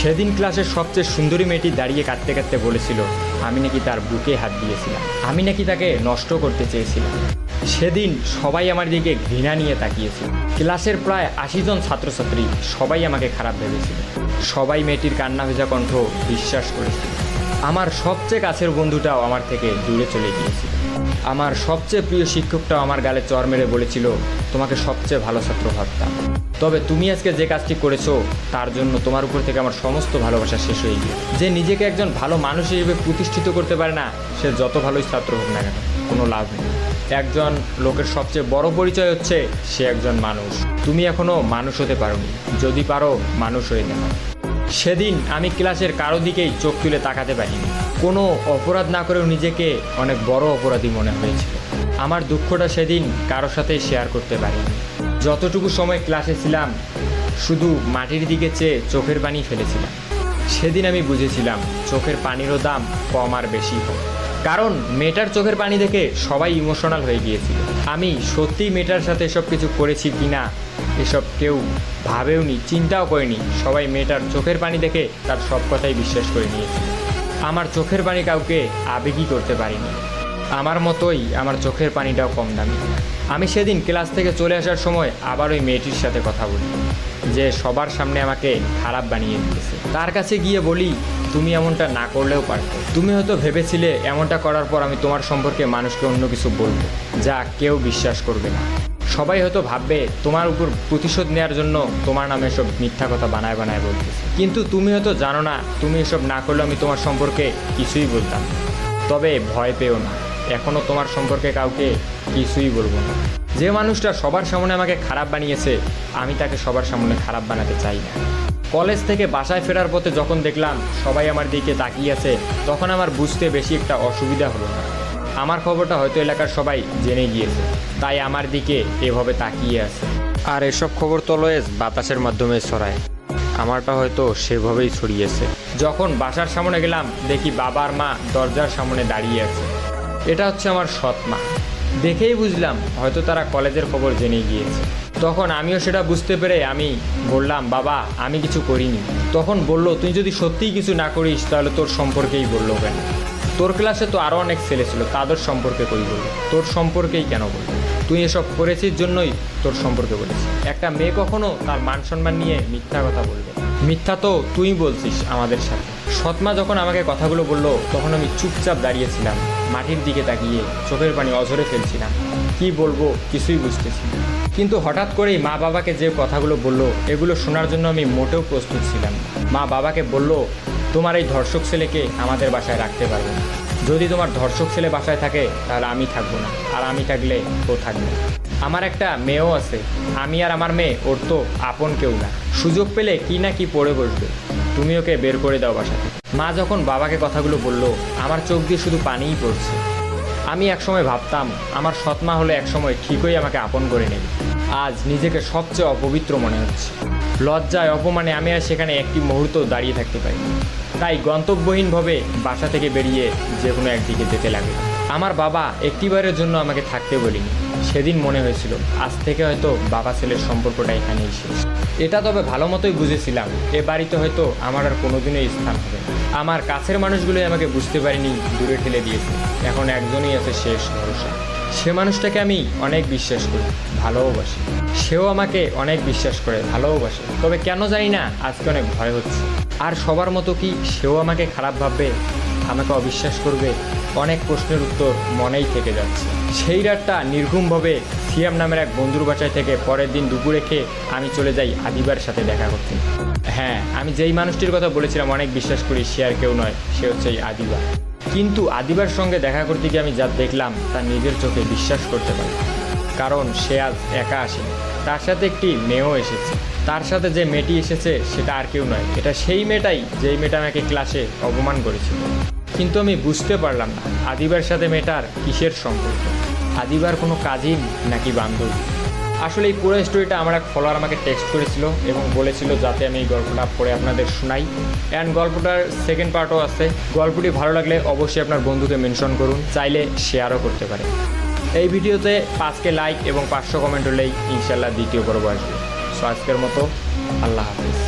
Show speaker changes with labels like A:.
A: সেদিন ক্লাসের সবচেয়ে সুন্দরী মেয়েটি দাঁড়িয়ে কাঁদতে কাঁদতে বলেছিল আমি নাকি তার বুকে হাত দিয়েছিলাম, আমি নাকি তাকে নষ্ট করতে চেয়েছিলাম। সেদিন সবাই আমার দিকে ঘৃণা নিয়ে তাকিয়েছিল। ক্লাসের প্রায় 80 জন ছাত্রছাত্রী সবাই আমাকে খারাপ ভেবেছিল। সবাই মেয়েটির কান্না ভেজা কণ্ঠ বিশ্বাস করেছিল। আমার সবচেয়ে কাছের বন্ধুটাও আমার থেকে দূরে চলে গিয়েছিল। আমার সবচেয়ে প্রিয় শিক্ষকটাও আমার গালে চর মেরে বলেছিল তোমাকে সবচেয়ে ভালো ছাত্র ভাবতাম, তবে তুমি আজকে যে কাজটি করেছো তার জন্য তোমার উপর থেকে আমার সমস্ত ভালোবাসা শেষ হয়ে গিয়ে। যে নিজেকে একজন ভালো মানুষ হিসেবে প্রতিষ্ঠিত করতে পারে না, সে যত ভালোই ছাত্র হোক না কেন, কোনো লাভ নেই। একজন লোকের সবচেয়ে বড় পরিচয় হচ্ছে সে একজন মানুষ। তুমি এখনো মানুষ হতে পারোনি, যদি পারো মানুষ হয়ে যাও। সেদিন আমি ক্লাসের কারো দিকেই চোখ তুলে তাকাতে পারিনি। কোনো অপরাধ না করেও নিজেকে অনেক বড় অপরাধী মনে হয়েছিল। আমার দুঃখটা সেদিন কারোর সাথে শেয়ার করতে পারিনি। যতটুকু সময় ক্লাসে ছিলাম শুধু মাটির দিকে চেয়ে চোখের পানি ফেলেছিলাম। সেদিন আমি বুঝেছিলাম চোখের পানিরও দাম কম আর বেশি হোক, কারণ মেয়েটার চোখের পানি দেখে সবাই ইমোশনাল হয়ে গিয়েছিল। আমি সত্যিই মেয়েটার সাথে এসব কিছু করেছি কি না এসব কেউ ভাবেওনি, চিন্তাও করেনি। সবাই মেয়েটার চোখের পানি দেখে তার সব কথাই বিশ্বাস করে নিয়েছিল। আমার চোখের পানি কাউকে আবেগী করতে পারিনি। আমার মতোই আমার চোখের পানিটাও কম দামি। আমি সেদিন ক্লাস থেকে চলে আসার সময় আবার ওই মেয়েটির সাথে কথা বলি, যে সবার সামনে আমাকে খারাপ বানিয়ে দিয়েছে। তার কাছে গিয়ে বলি তুমি এমনটা না করলেও পারতে। তুমি হয়তো ভেবেছিলে এমনটা করার পর আমি তোমার সম্পর্কে মানুষকে অন্য কিছু বলবো যা কেউ বিশ্বাস করবে না। সবাই হয়তো ভাববে তোমার উপর প্রতিশোধ নেওয়ার জন্য তোমার নামে এসব মিথ্যা কথা বানায় বানায় বলতেছে। কিন্তু তুমি হয়তো জানো না তুমি এসব না করলে আমি তোমার সম্পর্কে কিছুই বলতাম। তবে ভয় পেও না, এখনও তোমার সম্পর্কে কাউকে কিছুই বলবো না। যে মানুষটা সবার সামনে আমাকে খারাপ বানিয়েছে আমি তাকে সবার সামনে খারাপ বানাতে চাই না। কলেজ থেকে বাসায় ফেরার পথে যখন দেখলাম সবাই আমার দিকে তাকিয়ে আছে, তখন আমার বুঝতে বেশি একটা অসুবিধা হলো না। আমার খবরটা হয়তো এলাকার সবাই জেনে গিয়েছে, তাই আমার দিকে এভাবে তাকিয়ে আছে। আর এসব খবর তো অলওয়েজ বাতাসের মাধ্যমে ছড়ায়, আমারটা হয়তো সেভাবেই ছড়িয়েছে। যখন বাসার সামনে গেলাম দেখি বাবা আর মা দরজার সামনে দাঁড়িয়ে আছে। এটা হচ্ছে আমার সৎ মা। দেখেই বুঝলাম হয়তো তারা কলেজের খবর জেনে গিয়েছে। তখন আমিও সেটা বুঝতে পেরে আমি বললাম বাবা আমি কিছু করিনি। তখন বলল তুই যদি সত্যিই কিছু না করিস তাহলে তোর সম্পর্কেই বললো কেন? তোর ক্লাসে তো আরও অনেক ছেলে ছিল, তাদের সম্পর্কে কই বললো? তোর সম্পর্কেই কেন বললো? তুই এসব করেছিস জন্যই তোর সম্পর্কে বলেছিস। একটা মেয়ে কখনো তার মান সম্মান নিয়ে মিথ্যা কথা বলবে? মিথ্যা তো তুই বলছিস আমাদের সাথে। সৎমা যখন আমাকে কথাগুলো বললো তখন আমি চুপচাপ দাঁড়িয়েছিলাম, মাটির দিকে তাকিয়ে চোখের পানি অঝরে ফেলছিলাম। কি বলবো কিছুই বুঝতেছি না। কিন্তু হঠাৎ করেই মা বাবাকে যে কথাগুলো বললো এগুলো শোনার জন্য আমি মোটেও প্রস্তুত ছিলাম না। মা বাবাকে বলল তোমার এই ধর্ষক ছেলেকে আমাদের বাসায় রাখতে পারবো না। যদি তোমার ধর্ষক ছেলে বাসায় থাকে তাহলে আমি থাকবো না, আর আমি থাকলে ও থাকবে। আমার একটা মেয়েও আছে, আমি আর আমার মেয়ে ওর তো আপন কেউ না। সুযোগ পেলে কি না কি পড়ে বসবে, তুমি ওকে বের করে দাও বাসা থেকে। মা যখন বাবাকে কথাগুলো বললো আমার চোখ দিয়ে শুধু পানিই পড়ছে। আমি একসময় ভাবতাম আমার সৎমা হলে একসময় ঠিকই আমাকে আপন করে নেবে। আজ নিজেকে সবচেয়ে অপবিত্র মনে হচ্ছে। লজ্জায় অপমানে আমি আর সেখানে একটি মুহূর্ত দাঁড়িয়ে থাকতে পারি। তাই গন্তব্যহীনভাবে বাসা থেকে বেরিয়ে যে কোনো একদিকে যেতে লাগলো। আমার বাবা একটিবারের জন্য আমাকে থাকতে বলিনি। সেদিন মনে হয়েছিল আজ থেকে হয়তো বাবা ছেলের সম্পর্কটা এখানেই শেষ। এটা তবে ভালো মতোই বুঝেছিলাম এ বাড়িতে হয়তো আমার আর কোনোদিনই স্থান হবে না। আমার কাছের মানুষগুলোই আমাকে বুঝতে পারিনি, দূরে ঠেলে দিয়েছে। এখন একজনই আছে শেষ ভরসা। সে মানুষটাকে আমি অনেক বিশ্বাস করি, ভালোবাসি। সেও আমাকে অনেক বিশ্বাস করে, ভালোবাসে। তবে কেন জানি না আজকে অনেক ভয় হচ্ছে। আর সবার মতো কি সেও আমাকে খারাপ ভাববে, আমাকে অবিশ্বাস করবে? অনেক প্রশ্নের উত্তর মনেই থেকে যাচ্ছে। সেই রাতটা নির্ঘুমভাবে সিয়াম নামের এক বন্ধুর বাসায় থেকে পরের দিন দুপুরে খেয়ে আমি চলে যাই আদিবার সাথে দেখা করতে। হ্যাঁ, আমি যেই মানুষটির কথা বলেছিলাম অনেক বিশ্বাস করি, সে আর কেউ নয়, সে হচ্ছে এই আদিবা। কিন্তু আদিবার সঙ্গে দেখা করতে গিয়ে আমি যা দেখলাম তা নিজের চোখে বিশ্বাস করতে পারি। কারণ সে আজ একা আসেনি, তার সাথে একটি মেয়েও এসেছে। তার সাথে যে মেয়েটি এসেছে সেটা আর কেউ নয়, এটা সেই মেয়েটাই যেই মেয়েটা আমাকে ক্লাসে অপমান করেছিল। কিন্তু আমি বুঝতে পারলাম না আদিবার সাথে মেয়েটার কিসের সম্পর্ক। আদিবার কোনো কাজিন নাকি বান্ধবী? আসলে এই পুরো স্টোরিটা আমার এক ফলোয়ার আমাকে টেক্সট করেছিল এবং বলেছিল যাতে আমি এই গল্পটা পড়ে আপনাদের শোনাই। অ্যান্ড গল্পটার সেকেন্ড পার্টও আছে। গল্পটি ভালো লাগলে অবশ্যই আপনার বন্ধুকে মেনশন করুন, চাইলে শেয়ারও করতে পারেন। এই ভিডিওতে 5K লাইক এবং 500 কমেন্ট হলেই ইনশাল্লাহ দ্বিতীয় পর্ব আসবে। সো আজকের মতো আল্লাহ হাফেজ।